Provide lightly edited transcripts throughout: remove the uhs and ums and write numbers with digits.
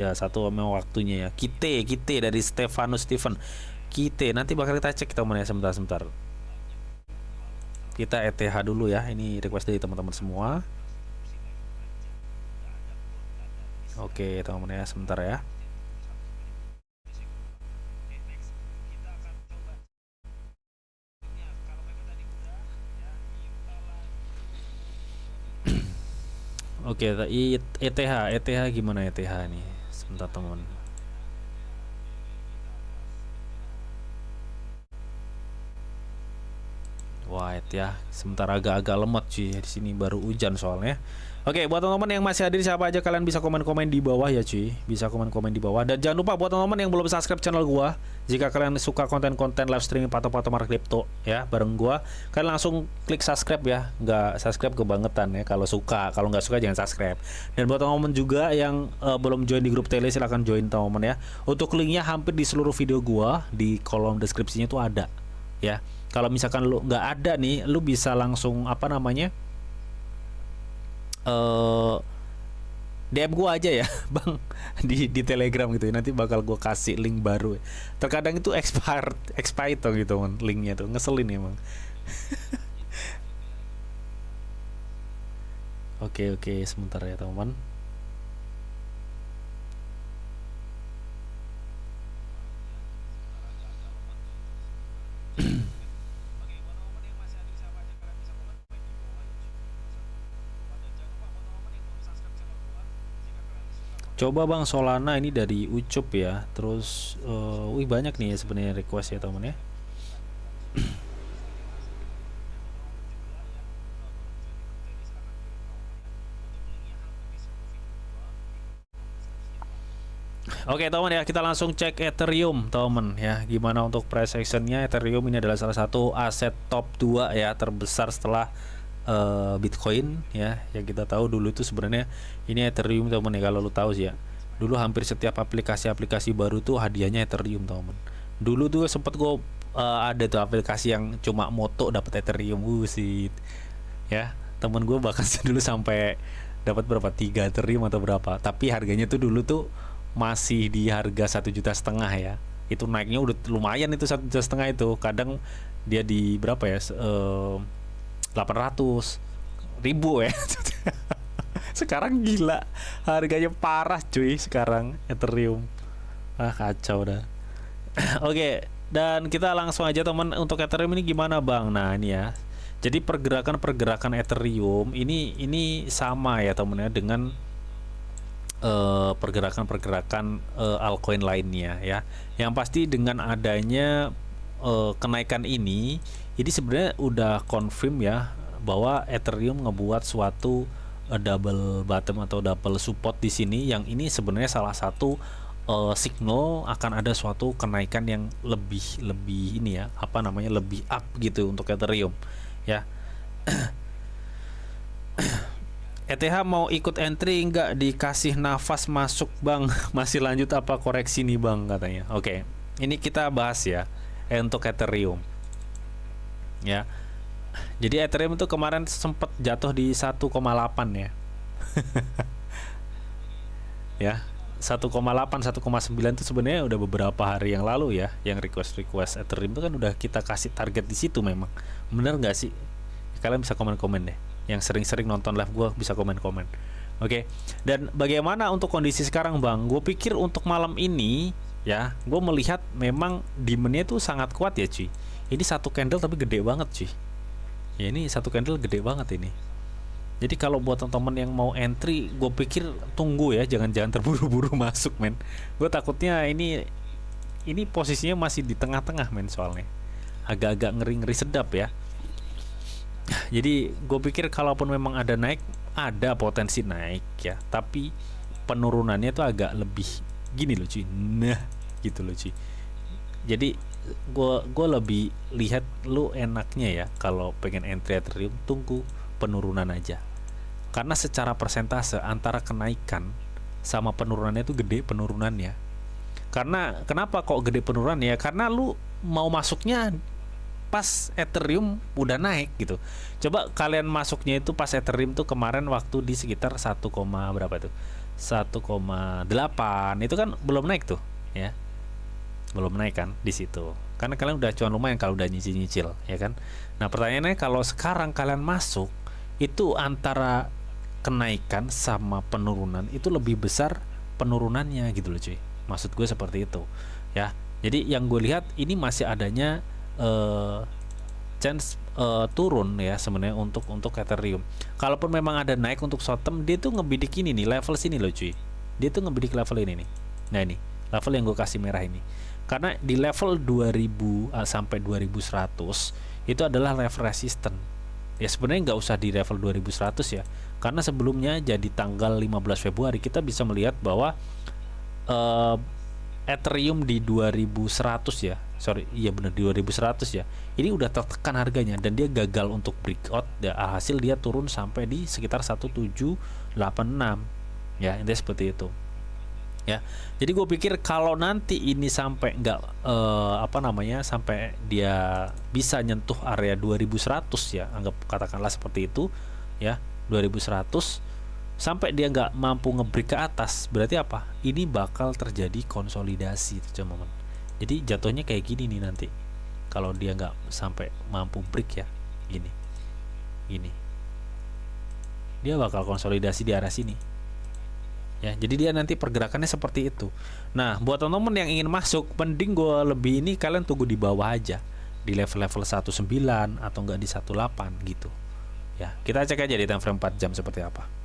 Ya, satu memang waktunya ya. Kite dari Stefanus Steven. Kite nanti bakal kita cek teman ya, sebentar. Kita ETH dulu ya. Ini request dari teman-teman semua. Oke, teman-teman ya, sebentar ya. Oke, ETH gimana ETH nih? Sebentar teman. White ya, sebentar agak-agak lemot cuy. Di sini baru hujan soalnya. Oke, buat teman-teman yang masih hadir siapa aja, kalian bisa komen-komen di bawah ya cuy. Bisa komen-komen di bawah. Dan jangan lupa buat teman-teman yang belum subscribe channel gua, jika kalian suka konten-konten live streaming pato-pato market crypto ya bareng gua, kalian langsung klik subscribe ya. Nggak subscribe kebangetan ya kalau suka. Kalau nggak suka jangan subscribe. Dan buat teman-teman juga yang belum join di grup tele, silahkan join teman-teman ya. Untuk linknya hampir di seluruh video gua di kolom deskripsinya itu ada ya. Kalau misalkan lu nggak ada nih, lu bisa langsung apa namanya, DM gua aja ya bang, di Telegram gitu ya. Nanti bakal gua kasih link baru. Terkadang itu expired gitu kan, linknya tuh ngeselin emang. Oke, sebentar ya teman. Coba bang Solana ini dari Ucup ya. Terus wih banyak nih ya sebenarnya request ya teman ya. Oke teman ya, kita langsung cek Ethereum teman ya. Gimana untuk price actionnya? Ethereum ini adalah salah satu aset top 2 ya, terbesar setelah Bitcoin ya. Yang kita tahu dulu itu sebenarnya ini Ethereum teman ya, kalau lu tahu sih ya. Dulu hampir setiap aplikasi-aplikasi baru tuh hadiahnya Ethereum teman. Dulu tuh sempet gue ada tuh aplikasi yang cuma moto dapat Ethereum sih ya. Temen gue bahkan dulu sampai dapat berapa, 3 Ethereum atau berapa, tapi harganya tuh dulu tuh masih di harga 1,5 juta ya. Itu naiknya udah lumayan, itu 1,5 juta itu kadang dia di berapa ya, 800 ribu ya. Sekarang gila harganya parah cuy sekarang Ethereum. Kacau dah. Oke, dan kita langsung aja teman, untuk Ethereum ini gimana bang? Nah ini ya, jadi pergerakan Ethereum ini sama ya temen ya dengan pergerakan altcoin lainnya ya. Yang pasti dengan adanya kenaikan ini sebenarnya udah confirm ya bahwa Ethereum ngebuat suatu double bottom atau double support di sini, yang ini sebenarnya salah satu signal akan ada suatu kenaikan yang lebih ini ya, apa namanya, lebih up gitu untuk Ethereum ya. ETH mau ikut entry nggak, dikasih nafas masuk bang? Masih lanjut apa koreksi nih bang katanya. Oke, ini kita bahas ya untuk Ethereum ya. Jadi Ethereum itu kemarin sempat jatuh di 1,8 ya. Ya, 1,8 1,9 itu sebenarnya udah beberapa hari yang lalu ya, yang request Ethereum itu kan udah kita kasih target di situ memang. Bener nggak sih? Kalian bisa komen-komen deh. Yang sering-sering nonton live gue bisa komen-komen. Oke. Dan bagaimana untuk kondisi sekarang bang? Gue pikir untuk malam ini ya, gue melihat memang demandnya tuh sangat kuat ya cuy. Ini satu candle tapi gede banget cuy. Ya ini satu candle gede banget ini. Jadi kalau buat teman-teman yang mau entry, gue pikir tunggu ya, jangan terburu-buru masuk men. Gue takutnya ini posisinya masih di tengah-tengah men, soalnya agak-agak ngeri-ngeri sedap ya. Jadi gue pikir kalaupun memang ada naik, ada potensi naik ya, tapi penurunannya tuh agak lebih gini loh cuy. Nah gitu loh cuy. Jadi gue lebih lihat lu enaknya ya kalau pengen entry Ethereum, tunggu penurunan aja. Karena secara persentase antara kenaikan sama penurunannya tuh gede penurunannya. Karena kenapa kok gede penurunannya? Karena lu mau masuknya pas Ethereum udah naik gitu. Coba kalian masuknya itu pas Ethereum tuh kemarin waktu di sekitar 1, berapa tuh? 1,8 itu kan belum naik tuh ya, belum naik kan di situ, karena kalian udah cuan lumayan kalau udah nyicil-nyicil ya kan. Nah pertanyaannya, kalau sekarang kalian masuk itu antara kenaikan sama penurunan itu lebih besar penurunannya gitu loh cuy, maksud gue seperti itu ya. Jadi yang gue lihat ini masih adanya chance turun ya sebenarnya untuk Ethereum. Kalaupun memang ada naik untuk short term, dia tuh ngebidik ini nih, level sini loh cuy, dia tuh ngebidik level ini nih. Nah ini level yang gue kasih merah ini, karena di level 2000 sampai 2100 itu adalah level resisten ya. Sebenarnya nggak usah di level 2100 ya, karena sebelumnya jadi tanggal 15 Februari kita bisa melihat bahwa Ethereum di 2100 ya, sorry iya benar di 2100 ya, ini udah tertekan harganya dan dia gagal untuk breakout ya, hasil dia turun sampai di sekitar 1786 ya, intinya seperti itu ya. Jadi gue pikir kalau nanti ini sampai nggak sampai dia bisa nyentuh area 2100 ya, anggap katakanlah seperti itu ya, 2100 sampai dia nggak mampu ngebreak ke atas, berarti apa? Ini bakal terjadi konsolidasi teman-teman. Jadi jatuhnya kayak gini nih nanti, kalau dia nggak sampai mampu break ya, ini dia bakal konsolidasi di arah sini ya. Jadi dia nanti pergerakannya seperti itu. Nah buat teman-teman yang ingin masuk, mending gue lebih ini kalian tunggu di bawah aja, di level-level 19 atau enggak di 18 gitu ya. Kita cek aja di time frame 4 jam seperti apa.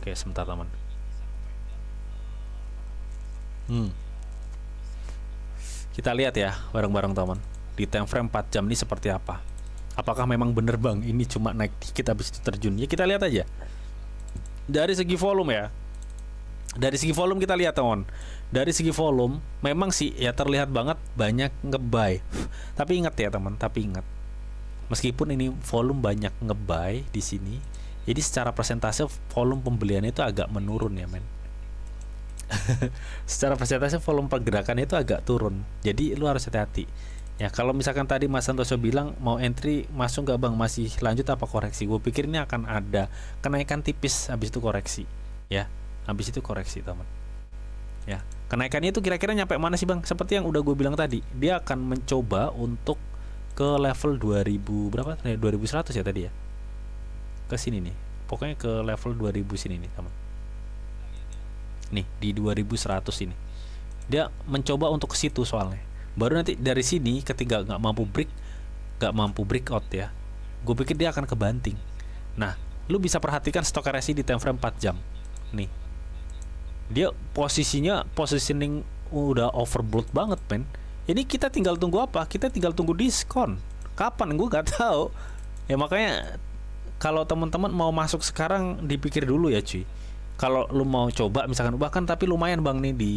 Oke sebentar teman. Kita lihat ya bareng-bareng teman, di time frame 4 jam ini seperti apa. Apakah memang bener bang ini cuma naik dikit habis itu terjun? Ya kita lihat aja dari segi volume ya. Dari segi volume kita lihat teman, dari segi volume memang sih ya terlihat banget banyak nge-buy. Tapi ingat ya teman, meskipun ini volume banyak nge-buy di sini, jadi secara persentase volume pembeliannya itu agak menurun ya men. Secara persentase volume pergerakannya itu agak turun, jadi lu harus hati-hati ya. Kalau misalkan tadi Mas Santoso bilang mau entry, masuk nggak bang, masih lanjut apa koreksi, gue pikir ini akan ada kenaikan tipis habis itu koreksi ya. Habis itu koreksi teman ya. Kenaikannya itu kira-kira nyampe mana sih bang? Seperti yang udah gue bilang tadi, dia akan mencoba untuk ke level 2000 berapa? 2100 ya tadi ya, ke sini nih, pokoknya ke level 2000 sini nih teman. Nih di 2100 ini dia mencoba untuk ke situ soalnya. Baru nanti dari sini ketika nggak mampu breakout ya, gue pikir dia akan kebanting. Nah lu bisa perhatikan stock RSI di time frame 4 jam nih, dia positioning udah overbought banget men. Ini kita tinggal tunggu apa? Kita tinggal tunggu diskon. Kapan? Gue nggak tahu. Ya makanya kalau teman-teman mau masuk sekarang dipikir dulu ya cuy. Kalau lu mau coba misalkan bahkan tapi lumayan bang nih, di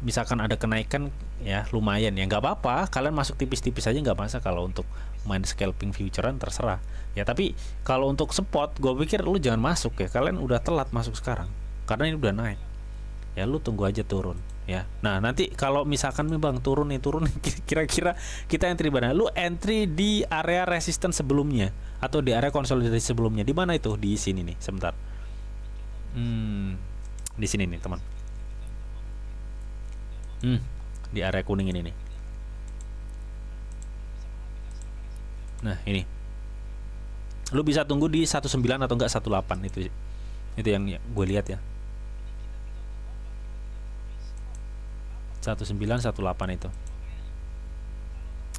misalkan ada kenaikan ya lumayan ya, nggak apa-apa. Kalian masuk tipis-tipis aja nggak masalah. Kalau untuk main scalping futurean terserah ya. Tapi kalau untuk spot, gue pikir lu jangan masuk ya. Kalian udah telat masuk sekarang karena ini udah naik ya. Lu tunggu aja turun ya. Nah nanti kalau misalkan nih bang turun kira-kira kita entry mana? Lu entry di area resisten sebelumnya atau di area konsolidasi sebelumnya. Di mana itu? Di sini nih sebentar. Di sini nih teman. Di area kuning ini nih. Nah ini lu bisa tunggu di 19 atau enggak 18 itu yang gue lihat ya. 1918 itu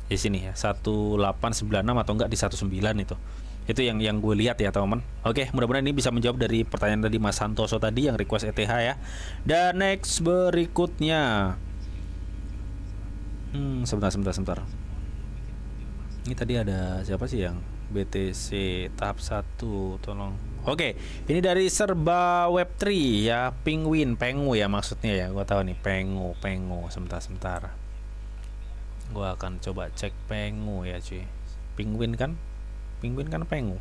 di sini ya, 1896 atau enggak di 19 itu yang gue lihat ya teman-teman. Oke, mudah-mudahan ini bisa menjawab dari pertanyaan dari Mas Santoso tadi yang request ETH ya. Dan next berikutnya sebentar. Ini tadi ada siapa sih yang BTC tahap 1 tolong. Oke, ini dari Serba Web3 ya, Pengu ya maksudnya ya. Gua tahu nih Pengu. Sebentar. Gua akan coba cek Pengu ya cuy. Penguin kan Pengu.